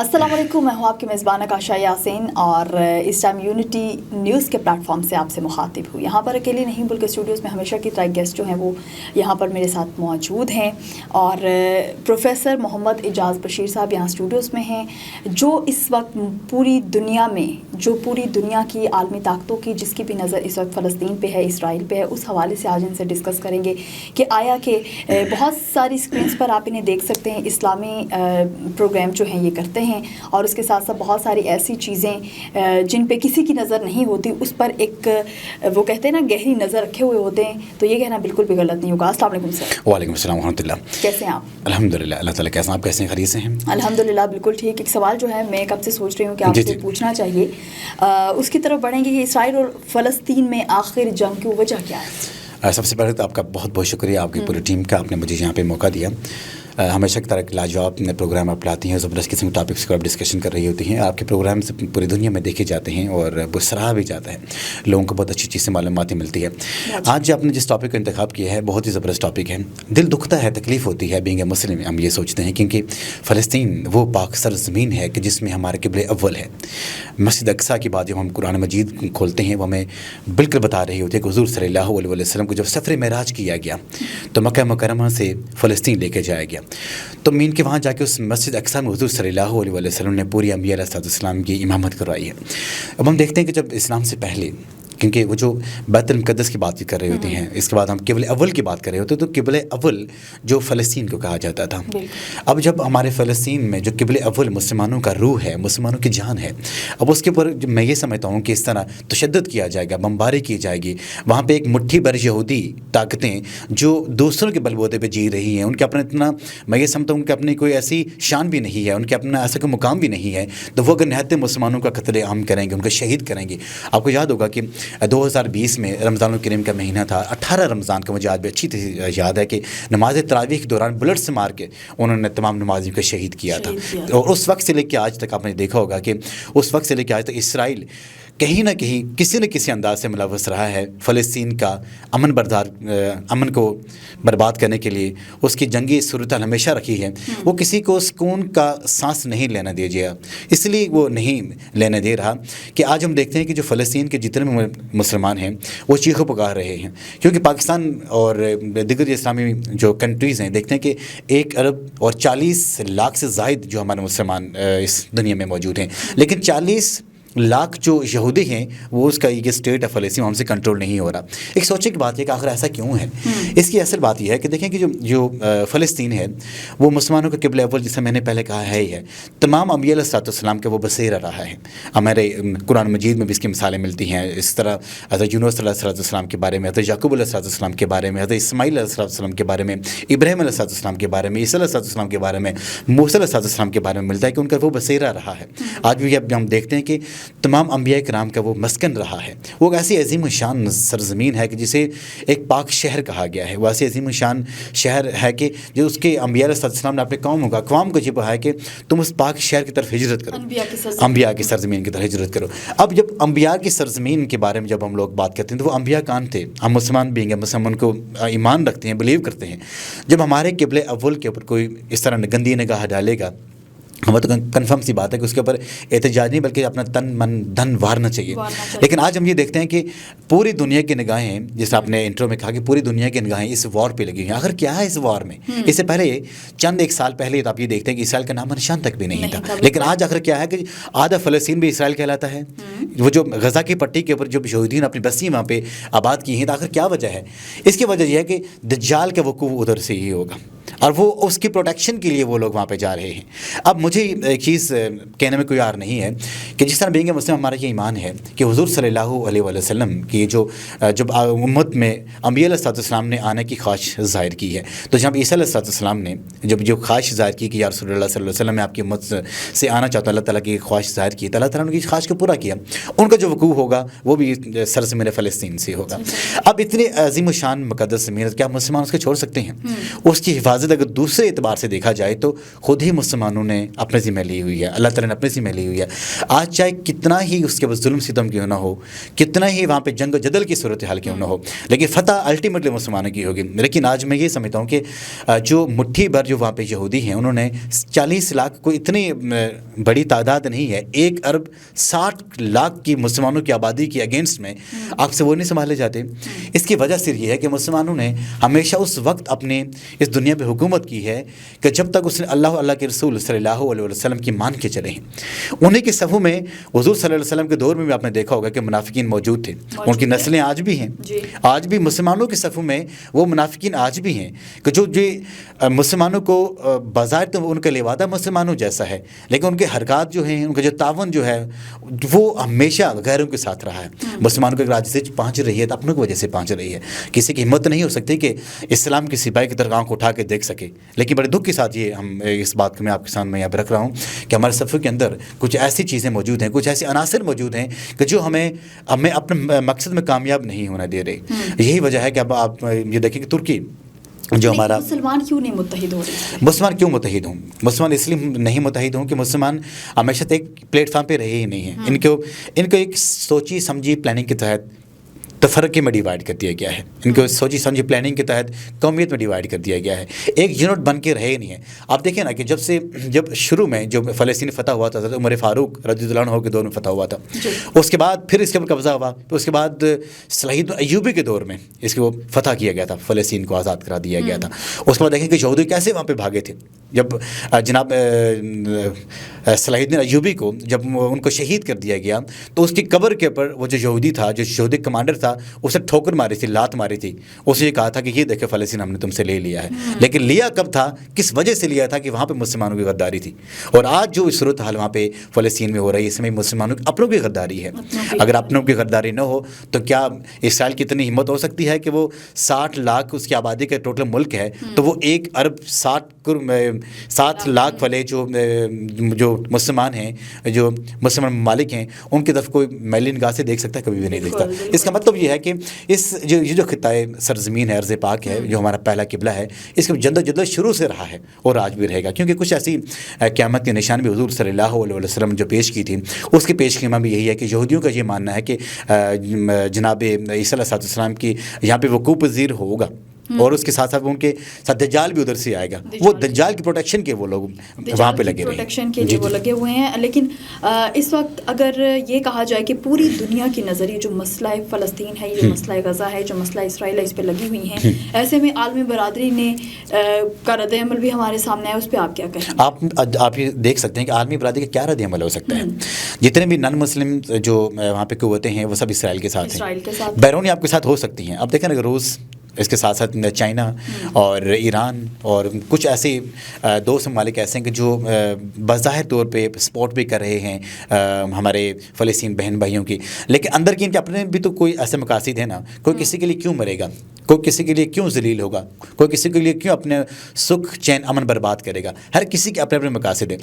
अस्सलाम वालेकुम, मैं हूँ आपकी मेज़बान काशा यासीन और इस टाइम यूनिटी न्यूज़ के प्लेटफॉर्म से आपसे मुखातिब हूँ। यहाँ पर अकेले नहीं बल्कि स्टूडियोज़ में हमेशा की तरह गेस्ट जो हैं वो यहाँ पर मेरे साथ मौजूद हैं और प्रोफेसर मोहम्मद इजाज़ बशीर साहब यहाँ स्टूडियोज़ में हैं, जो इस वक्त पूरी दुनिया में, जो पूरी दुनिया की आलमी ताकतों की जिसकी भी नज़र इस वक्त फ़लस्तीन पे है, इसराइल पे है, उस हवाले से आज इनसे डिस्कस करेंगे कि आया कि बहुत सारी स्क्रीन्स पर आप इन्हें देख सकते हैं, इस्लामी प्रोग्राम जो हैं ये करते हैं और उसके साथ साथ बहुत सारी ऐसी चीज़ें जिन पे किसी की नज़र नहीं होती उस पर एक वो कहते हैं ना गहरी नज़र रखे हुए होते हैं, तो ये कहना बिल्कुल भी गलत नहीं होगा। अस्सलाम वालेकुम सर। वालेकुम अस्सलाम व रहमतुल्लाह। कैसे हैं आप? अल्हम्दुलिल्लाह, अल्लाह ताला कैसे, आप कैसे हैं, खैरियत से हैं? अल्हम्दुलिल्लाह बिल्कुल ठीक। एक सवाल जो है मैं कब से सोच रही हूँ कि आपसे पूछना चाहिए, उसकी तरफ बढ़ेंगे कि इसराइल और फ़लस्तीन में आखिर जंग की वजह क्या है? सबसे पहले तो आपका बहुत बहुत शुक्रिया, आपकी पूरी टीम का, आपने मुझे यहाँ पे मौका दिया। हमेशा की तरह लाजवाब प्रोग्राम आप लाती हैं, ज़बरदस्त किस्म के टॉपिक्स को आप डिस्कशन कर रही होती हैं। आपके प्रोग्राम से पूरी दुनिया में देखे जाते हैं और वो सराहा भी जाता है, लोगों को बहुत अच्छी चीज़ से मालूमात मिलती है। आज आपने जिस टॉपिक का इंतखाब किया है बहुत ही ज़बरदस्त टॉपिक है। दिल दुखता है, तकलीफ़ होती है बीइंग ए मुस्लिम, हम ये सोचते हैं क्योंकि फ़लस्तीन वो पाक सरज़मीन है कि जिसमें हमारे क़िबले अव्वल है। मस्जिद अक्सा की बात जब हम कुरान मजीद खोलते हैं वो हमें बिल्कुल बता रही होती है कि हुज़ूर सल्लल्लाहु अलैहि वसल्लम को जब सफ़र मेराज किया गया तो मक्का मुकर्रमा से फ़लस्तीन लेके जाया गया, तो मीन के वहाँ जाके उस मस्जिद अक्सा में हुज़ूर सल्लल्लाहु अलैहि वसल्लम ने पूरी अंबिया अलैहिस्सलाम की इमामत करवाई है। अब हम देखते हैं कि जब इस्लाम से पहले, क्योंकि वो जो बैतुल मुक़द्दस की बात कर रहे होते हैं, इसके बाद हम क़िबले अव्वल की बात कर रहे होते हैं, तो क़िबले अव्वल जो फ़लस्तीन को कहा जाता था। अब जब हमारे फ़लस्तीन में जो क़िबले अव्वल मुसलमानों का रूह है, मुसलमानों की जान है, अब उसके ऊपर मैं ये समझता हूँ कि इस तरह तशद्दुद किया जाएगा, बमबारी की जाएगी। वहाँ पर एक मुट्ठी भर यहूदी ताकतें जो दूसरों के बलबूते पर जी रही हैं, उनके अपना इतना, मैं ये समझता हूँ कि अपनी कोई ऐसी शान भी नहीं है, उनके अपना ऐसा कोई मुकाम भी नहीं है, तो वो अगर निहत्ते मुसलमानों का कत्ल-ए-आम करेंगे, उनको शहीद करेंगे। आपको याद होगा कि 2020 में रमज़ानुल करीम का महीना था, 18 रमज़ान का, मुझे आज भी अच्छी तरह याद है कि नमाज तरावीह के दौरान बुलेट से मार के उन्होंने तमाम नमाजियों को शहीद किया था। और उस वक्त से लेकर आज तक आपने देखा होगा कि उस वक्त से लेकर आज तक इसराइल कहीं ना कहीं किसी न किसी अंदाज से मुलव्वस रहा है फ़लस्तीन का अमन को बर्बाद करने के लिए। उसकी जंगी सूरत हमेशा रखी है, वो किसी को सुकून का सांस नहीं लेना दीजिए, इसलिए वो नहीं लेने दे रहा कि आज हम देखते हैं कि जो फ़लस्तीन के जितने मुसलमान हैं वो चीखों पुकार रहे हैं, क्योंकि पाकिस्तान और दिगर इस्लामी जो कंट्रीज़ हैं, देखते हैं कि 1 अरब और 40 लाख से ज़ायद जो हमारे मुसलमान इस दुनिया में मौजूद हैं, लेकिन 40 लाख जो यहूदी हैं वो उसका ये स्टेट है फ़लस्तीन हमसे कंट्रोल नहीं हो रहा। एक सोचने की बात है कि आखिर ऐसा क्यों है। इसकी असल बात यह है कि देखें कि जो फ़लस्तीन है वो मुसलमानों का क़िबला अव्वल, जिसे मैंने पहले कहा है ही है, तमाम अंबिया अलैहिस्सलाम का वो बसेरा रहा है। हमारे कुरान मजीद में भी इसकी मिसालें मिलती हैं। इस तरह हज़रत यूनुस अलैहिस्सलाम के बारे में, हज़रत याकूब अलैहिस्सलाम के बारे में, हज़रत इस्माईल अलैहिस्सलाम के बारे में, इब्राहीम अलैहिस्सलाम के बारे में, ईसा अलैहिस्सलाम के बारे में, मूसा अलैहिस्सलाम के बारे में मिलता है कि उनका वो बसेरा रहा है। आज भी अब हम देखते हैं कि तमाम अंबिया किराम का वो मस्कन रहा है। वो ऐसी अजीम शान सरज़मीन है कि जिसे एक पाक शहर कहा गया है। वो ऐसी अजीम शान शहर है कि जो उसके अंबिया अलैहिस्सलाम ने अपने अक़वाम को ये कहा कि तुम उस पाक शहर की तरफ हिजरत करो, अंबिया की सरज़मीन की तरफ हिजरत करो। अब जब अंबिया की सरज़मीन के बारे में जब हम लोग बात करते हैं तो वो अंबिया कौन थे? हम मुसलमान भी हैं, मुसलमान को ईमान रखते हैं, बिलीव करते हैं। जब हमारे क़िबले अव्वल के ऊपर कोई इस तरह गंदी निगाह डालेगा, हमें तो कन्फर्म सी बात है कि उसके ऊपर एहतजाज नहीं बल्कि अपना तन मन धन वारना चाहिए। लेकिन आज हम ये देखते हैं कि पूरी दुनिया की निगाहें, जैसे आपने इंट्रो में कहा कि पूरी दुनिया की निगाहें इस वॉर पे लगी हैं। आखिर क्या है इस वॉर में? इससे पहले चंद 1 साल पहले तो आप ये देखते हैं कि इसराइल का नाम निशान तक भी नहीं था। लेकिन आज आखिर क्या है कि आधा फ़लस्तीन भी इसराइल कहलाता है। वो जो गज़ा की पट्टी के ऊपर जो यहूदीन अपनी बस्ती वहाँ पे आबाद की हैं, तो आखिर क्या वजह है? इसकी वजह यह है कि दज्जाल का वक़ूफ़ उधर से ही होगा और वो उसकी प्रोटेक्शन के लिए वो लोग वहाँ पे जा रहे हैं। अब मुझे एक चीज़ कहने में कोई यार नहीं है कि जिस तरह बीइंग ए मुस्लिम हमारा ये ईमान है कि हुज़ूर सल्लल्लाहु अलैहि वसल्लम की जो उम्मत में अंबिया अलैहिस्सलाम ने आने की ख्वाहिश ज़ाहिर की है, तो जब ईसा अलैहिस्सलाम ने जब जो ख्वाहिश ज़ाहिर की कि या रसूलुल्लाह सल्लल्लाहु अलैहि वसल्लम मैं आपकी उम्मत से आना चाहता हूँ, अल्लाह ताला की ख्वाहिश ज़ाहिर की, अल्लाह ताला ने उनकी ख्वाहिश को पूरा किया। उनका जो वक़ूफ़ होगा वो भी सरज़मीन फ़लस्तीन से होगा। अब इतनी अज़ीम शान मुक़द्दस ज़मीन, क्या मुसलमान उसको छोड़ सकते हैं? उसकी हिफाजत अगर दूसरे एतबार से देखा जाए तो खुद ही मुसलमानों ने अपने ज़िम्मे ली हुई है, अल्लाह ताला ने अपने ज़िम्मे ली हुई है। आज चाहे कितना ही उसके बाद जुल्म सितम क्यों ना हो, कितना ही वहाँ पे जंग जदल की सूरत हाल क्यों ना हो, लेकिन फ़तह अल्टीमेटली मुसलमानों की होगी। लेकिन आज मैं ये समझता हूँ कि जो मुट्ठी भर जो वहाँ पे यहूदी हैं, उन्होंने 40 लाख को इतनी बड़ी तादाद नहीं है, 1 अरब 60 लाख की मुसलमानों की आबादी के अगेंस्ट में आपसे वो नहीं संभाले जाते। इसकी वजह सिर्फ ये है कि मुसलमानों ने हमेशा उस वक्त अपने इस दुनिया पे हुकूमत की है कि जब तक उसने अल्लाह के रसूल सल्लल्लाहु अलैहि वसल्लम की मान के चले हैं। उन्हीं के सफ़ों में हुज़ूर सल्लल्लाहु अलैहि वसल्लम के दौर में भी आपने देखा होगा कि मुनाफिकीन मौजूद थे, उनकी नस्लें आज भी हैं। आज भी मुसलमानों के सफ़ों में वो मुनाफिकीन आज भी हैं कि जो मुसलमानों को बाज़ाहिर तो उनका लिवादा मुसलमानों जैसा है, लेकिन उनके हरकत जो हैं, उनका जो तावन जो है वो हमेशा गैरों के साथ रहा है। मुसलमानों को अगर आज से पहुँच रही है तो अपनों की वजह से पहुँच रही है। किसी की हिम्मत नहीं हो सकती कि इस्लाम की सिपाही की तरफ आँख उठा के देख सके। लेकिन बड़े दुख के साथ ये हम इस बात को मैं आपके सामने यहाँ पर रख रहा हूँ कि हमारे सफ़र के अंदर कुछ ऐसी चीज़ें मौजूद हैं, कुछ ऐसे अनासर मौजूद हैं कि जो हमें अपने मकसद में कामयाब नहीं होना दे रहे। यही वजह है कि अब आप ये देखिए कि तुर्की जो हमारा मुसलमान क्यों नहीं मुत्तहिद हो रहे? मुसलमान क्यों मुत्तहिद हों? मुसलमान इसलिए नहीं मुत्तहिद हों कि मुसलमान हमेशा तो एक प्लेटफार्म पे रहे ही नहीं हैं। इनको एक सोची समझी प्लानिंग के तहत तफरके में डिवाइड कर दिया गया है। इनको सोची समझी प्लानिंग के तहत कौमियत में डिवाइड कर दिया गया है। एक यूनिट बन के रहे नहीं है। आप देखिए ना कि जब शुरू में जो फ़लस्तीन फ़तह हुआ था, उमर फ़ारूक रज़ियल्लाहु अन्हु के दौर में फ़तह हुआ था, उसके बाद फिर इसके ऊपर कब्ज़ा हुआ, उसके बाद सलाहुद्दीन अय्यूबी के दौर में इसको फ़तह किया गया था, फ़लस्तीन को आज़ाद करा दिया गया था। उसके बाद देखें कि यहूदी कैसे वहाँ पर भागे थे। जब जनाब सलाहुद्दीन अय्यूबी को जब उनको शहीद कर दिया गया तो उसकी कब्र के ऊपर वो जो यहूदी था, जो यहूदी कमांडर था, उसे ठोकर मारी थी, लात मारी थी। उसे ये कहा था कि ये देखे फ़लस्तीन हमने तुमसे ले लिया है। लेकिन लिया कब था, किस वजह से लिया था? कि वहाँ पे मुसलमानों की गद्दारी थी। और आज जो सूरत हाल वहाँ पे फ़लस्तीन में हो रही है, इसमें मुसलमानों की अपनों की गद्दारी है। अगर अपनों की गद्दारी न हो तो क्या इसराइल की इतनी हिम्मत हो सकती है कि वो 60 लाख उसकी आबादी का टोटल मुल्क है, तो वो 1 अरब 60 लाख वाले जो मुसलमान हैं, जो मुसलमान ममालिक हैं, उनकी तरफ कोई मैली निगाह से देख सकता है? कभी भी नहीं देखता। इसका मतलब ये है कि ये जो खिताए सरजमीन है, अर्ज़ पाक है, जो हमारा पहला किबला है, इसकी जद्दोजहद शुरू से रहा है और आज भी रहेगा। क्योंकि कुछ ऐसी क़यामत की निशान भी हुज़ूर सल्लल्लाहु अलैहि वसल्लम जो पेश की थी, उसकी पेशकीमा भी यही है कि यहूदियों का ये मानना है कि जनाब ईसा अलैहिस्सलाम की यहाँ पे वक़ूफ़ पज़ीर होगा और उसके साथ साथ उनके साथ दज्जाल भी उधर से आएगा। वो दज्जाल की प्रोटेक्शन के वो लोग वहाँ पे लगे प्रोटेक्शन के लिए वो लगे हुए हैं। लेकिन इस वक्त अगर ये कहा जाए कि पूरी दुनिया की नज़र ये जो मसला फ़लस्तीन है, ये जो मसला गज़ा है, जो मसला इसराइल है, इस पर लगी हुई हैं, ऐसे में आलमी बरादरी ने का रद्द-ए-अमल भी हमारे सामने है, उस पर आप क्या कहें? आप ये देख सकते हैं कि आलमी बरादरी का क्या रद्द-ए-अमल हो सकता है। जितने भी नॉन मुस्लिम जो वहाँ पे कुव्वतें हैं वो सब इसराइल के साथ हैं, बैरूनी आपके साथ हो सकती हैं। अब देखें ना, रूस, इसके साथ साथ चाइना और ईरान और कुछ ऐसे 2 ममालिक ऐसे हैं कि जो बज़ाहिर तौर पे सपोर्ट भी कर रहे हैं हमारे फ़लस्तीन बहन भाइयों की, लेकिन अंदर की इनके अपने भी तो कोई ऐसे मकासद है ना। कोई किसी के लिए क्यों मरेगा, कोई किसी के लिए क्यों ज़लील होगा, कोई किसी के लिए क्यों अपने सुख चैन अमन बर्बाद करेगा। हर किसी के अपने अपने मकासद हैं।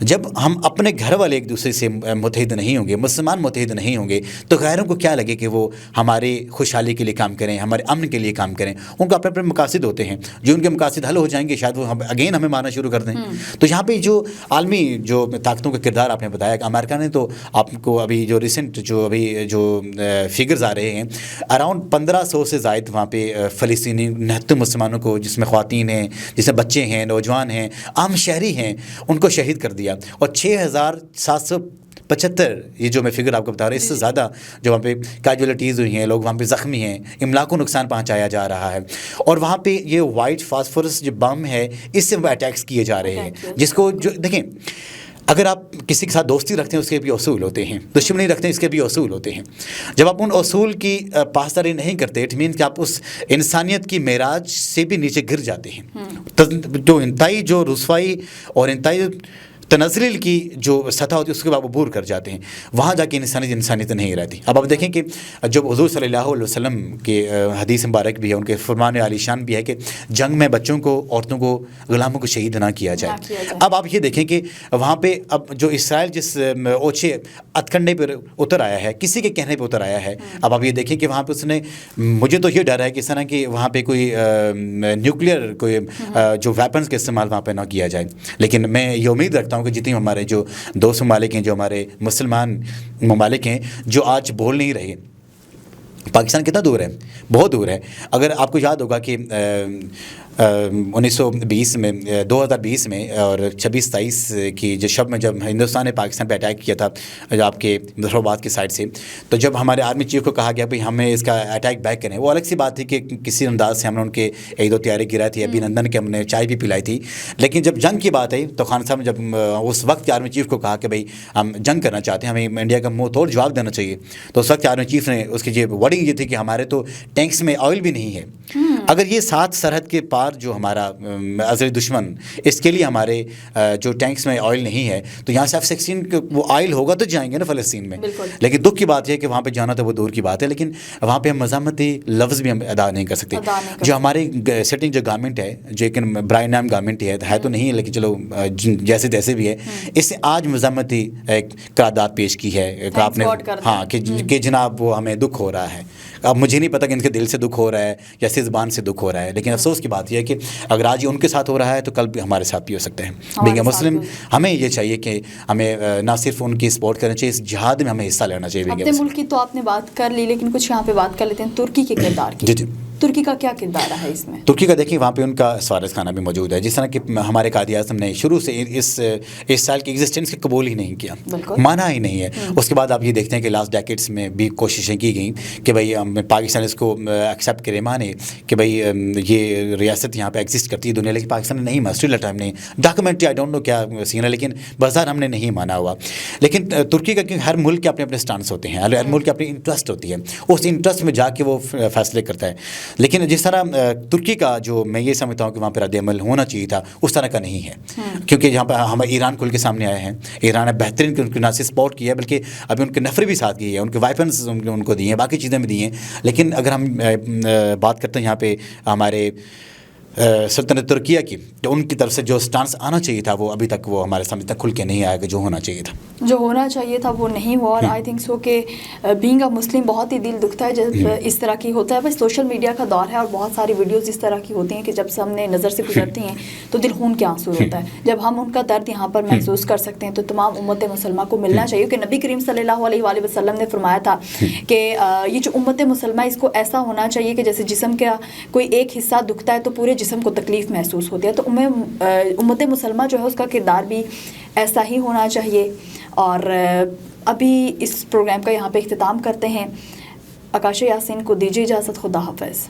जब हम अपने घर वाले एक दूसरे से मुत्तहिद नहीं होंगे, मुसलमान मुत्तहिद नहीं होंगे, तो गैरों को क्या लगे कि वो हमारी खुशहाली के लिए काम करें, हमारे अमन के लिए काम करें। उनका अपने अपने मकासद होते हैं। जो उनके मकासद हल हो जाएंगे, शायद वो अगेन हमें मानना शुरू कर दें। तो यहाँ पे जो आलमी जो ताकतों का किरदार आपने बताया कि अमेरिका ने तो आपको अभी जो रिसेंट जो फिगर्स आ रहे हैं, अराउंड 1500 से ज़ायद वहाँ पे फ़लस्तीनी निहत्ते मुसलमानों को, जिसमें ख़वातीन हैं, जिसमें बच्चे हैं, नौजवान हैं, आम शहरी हैं, उनको शहीद कर दिया। और 6775 ये जो मैं फिगर आपको बता रहा हूँ, इससे ज़्यादा जो वहाँ पे कैजुअलिटीज़ हुई हैं, लोग वहाँ पे ज़ख्मी हैं, इमलाकों नुकसान पहुँचाया जा रहा है। और वहाँ पे ये वाइट फास्फोरस जो बम है, इससे वो अटैक्स किए जा रहे हैं। जिसको जो देखें, अगर आप किसी के साथ दोस्ती रखते हैं उसके भी असूल होते हैं, दुश्मनी रखते हैं इसके भी असूल होते हैं। जब आप उन असूल की पासदारी नहीं करते, इट मीन कि आप उस इंसानियत की मेराज से भी नीचे गिर जाते हैं। तो जो इंतहाई जो रुसवाई और इंतहाई تنزل کی جو سطح ہوتی ہے اس کے بعد عبور کر جاتے ہیں, وہاں جا کے انسانیت نہیں رہتی. اب آپ دیکھیں کہ جب حضور صلی اللہ علیہ وسلم کے حدیث مبارک بھی ہے, ان کے فرمان عالی شان بھی ہے کہ جنگ میں بچوں کو, عورتوں کو, غلاموں کو شہید نہ کیا جائے. اب آپ یہ دیکھیں کہ وہاں پہ اب جو اسرائیل جس اوچھے ہتھکنڈے پہ اتر آیا ہے, کسی کے کہنے پہ اتر آیا ہے, اب آپ یہ دیکھیں کہ وہاں پہ اس نے, مجھے تو یہ ڈر ہے کہ اس طرح کہ وہاں پہ کوئی نیوکلیئر کوئی جو ویپنز کا استعمال وہاں پہ نہ کیا جائے. لیکن میں یہ امید رکھتا ہوں کہ جتنی ہمارے جو دوست ممالک ہیں, جو ہمارے مسلمان ممالک ہیں, جو آج بول نہیں رہے, پاکستان کتنا دور ہے, بہت دور ہے. اگر آپ کو یاد ہوگا کہ 1920 میں 2020 میں اور 26-27 کی جو شب میں جب ہندوستان نے پاکستان پہ اٹیک کیا تھا آپ کے ظفر آباد کی سائڈ سے, تو جب ہمارے آرمی چیف کو کہا گیا بھائی ہمیں اس کا اٹیک بیک کریں, وہ الگ سی بات تھی کہ کسی انداز سے ہم نے ان کے ایک دو تیاری گرائی تھی, ابھی نندن کے ہم نے چائے بھی پلائی تھی. لیکن جب جنگ کی بات آئی تو خان صاحب نے جب اس وقت کے آرمی چیف کو کہا کہ بھائی ہم جنگ کرنا چاہتے ہیں, ہمیں انڈیا کا منہ توڑ جواب دینا چاہیے, تو اس وقت آرمی چیف نے اس کی جو ورڈنگ یہ تھی کہ ہمارے تو ٹینکس میں آئل بھی نہیں ہے. اگر یہ 7 سرحد کے پار جو ہمارا ازلی دشمن, اس کے لیے ہمارے جو ٹینکس میں آئل نہیں ہے, تو یہاں سے F-16 وہ آئل ہوگا تو جائیں گے نا فلسطین میں. لیکن دکھ کی بات یہ ہے کہ وہاں پہ جانا تو وہ دور کی بات ہے, لیکن وہاں پہ ہم مزاحمتی لفظ بھی ہم ادا نہیں کر سکتے. جو ہماری سٹنگ جو گورنمنٹ ہے, جو ایک برائے نام گورنمنٹ ہے تو نہیں ہے, لیکن چلو جیسے تیسے بھی ہے, اس سے آج مزاحمتی ایک قرارداد پیش کی ہے آپ نے, ہاں کہ جناب وہ ہمیں دکھ ہو رہا ہے. اب مجھے نہیں پتا کہ ان کے دل سے دکھ ہو رہا ہے یا سے زبان سے دکھ ہو رہا ہے, لیکن افسوس کی بات یہ ہے کہ اگر آج یہ ان کے ساتھ ہو رہا ہے تو کل بھی ہمارے ساتھ بھی ہو سکتا ہے. بینگ مسلم ہمیں یہ چاہیے کہ ہمیں نہ صرف ان کی سپورٹ کرنا چاہیے, اس جہاد میں ہمیں حصہ لینا چاہیے. اپنے ملک کی تو آپ نے بات کر لی, لیکن کچھ یہاں پہ بات کر لیتے ہیں ترکی کے کردار کی. جی ترکی کا کیا کردار ہے اس میں؟ ترکی کا دیکھیں وہاں پہ ان کا سفارت خانہ بھی موجود ہے. جس طرح کہ ہمارے قائد اعظم نے شروع سے اس سال کی ایگزسٹنس کی قبول ہی نہیں کیا, مانا ہی نہیں ہے. اس کے بعد آپ یہ دیکھتے ہیں کہ لاسٹ ڈیکیڈس میں بھی کوششیں کی گئیں کہ بھائی پاکستان اس کو ایکسیپٹ کرے, مانے کہ بھائی یہ ریاست یہاں پہ ایگزسٹ کرتی ہے دنیا, لیکن پاکستان نے نہیں مانا. اسٹل ٹائم نہیں ڈاکومنٹری, آئی ڈونٹ نو کیا سین ہے, لیکن بازار ہم نے نہیں مانا ہوا. لیکن ترکی کا کہ ہر ملک کے اپنے اپنے اسٹانس ہوتے ہیں, ہر ملک کی اپنی انٹرسٹ ہوتی ہے, اس انٹرسٹ میں جا کے وہ فیصلے کرتا ہے. لیکن جس طرح ترکی کا جو میں یہ سمجھتا ہوں کہ وہاں پہ رد عمل ہونا چاہیے تھا, اس طرح کا نہیں ہے. کیونکہ جہاں پہ ہم ایران کھل کے سامنے آئے ہیں, ایران نے بہترین ان کو نہ صرف سپورٹ کیا ہے بلکہ ابھی ان کے نفری بھی ساتھ کی ہے, ان کے وائپنس ان کو دیے ہیں, باقی چیزیں بھی دی ہیں. لیکن اگر ہم بات کرتے ہیں یہاں پہ ہمارے سلطنت ترکیہ کی, تو ان کی طرف سے جو سٹانس آنا چاہیے تھا وہ ابھی تک وہ ہمارے سامنے تک کھل کے نہیں آیا کہ جو ہونا چاہیے تھا. جو ہونا چاہیے تھا وہ نہیں ہوا. اور آئی تھنک سو کہ بینگ اے مسلم بہت ہی دل دکھتا ہے جب اس طرح کی ہوتا ہے. بس سوشل میڈیا کا دور ہے اور بہت ساری ویڈیوز اس طرح کی ہوتی ہیں کہ جب سامنے نظر سے گزرتی ہیں تو دل خون کے آنسو ہوتا ہے. جب ہم ان کا درد یہاں پر محسوس کر سکتے ہیں تو تمام امت مسلمہ کو ملنا چاہیے, کہ نبی کریم صلی اللہ علیہ وآلہ وسلم نے فرمایا تھا کہ یہ جو امت مسلمہ اس کو ایسا ہونا چاہیے کہ جیسے جسم کا کوئی ایک حصہ دکھتا ہے تو پورے جسم کو تکلیف محسوس ہوتی ہے. تو امت مسلمہ جو ہے اس کا کردار بھی ایسا ہی ہونا چاہیے. اور ابھی اس پروگرام کا یہاں پہ اختتام کرتے ہیں. آکاشا یاسین کو دیجیے اجازت. خدا حافظ.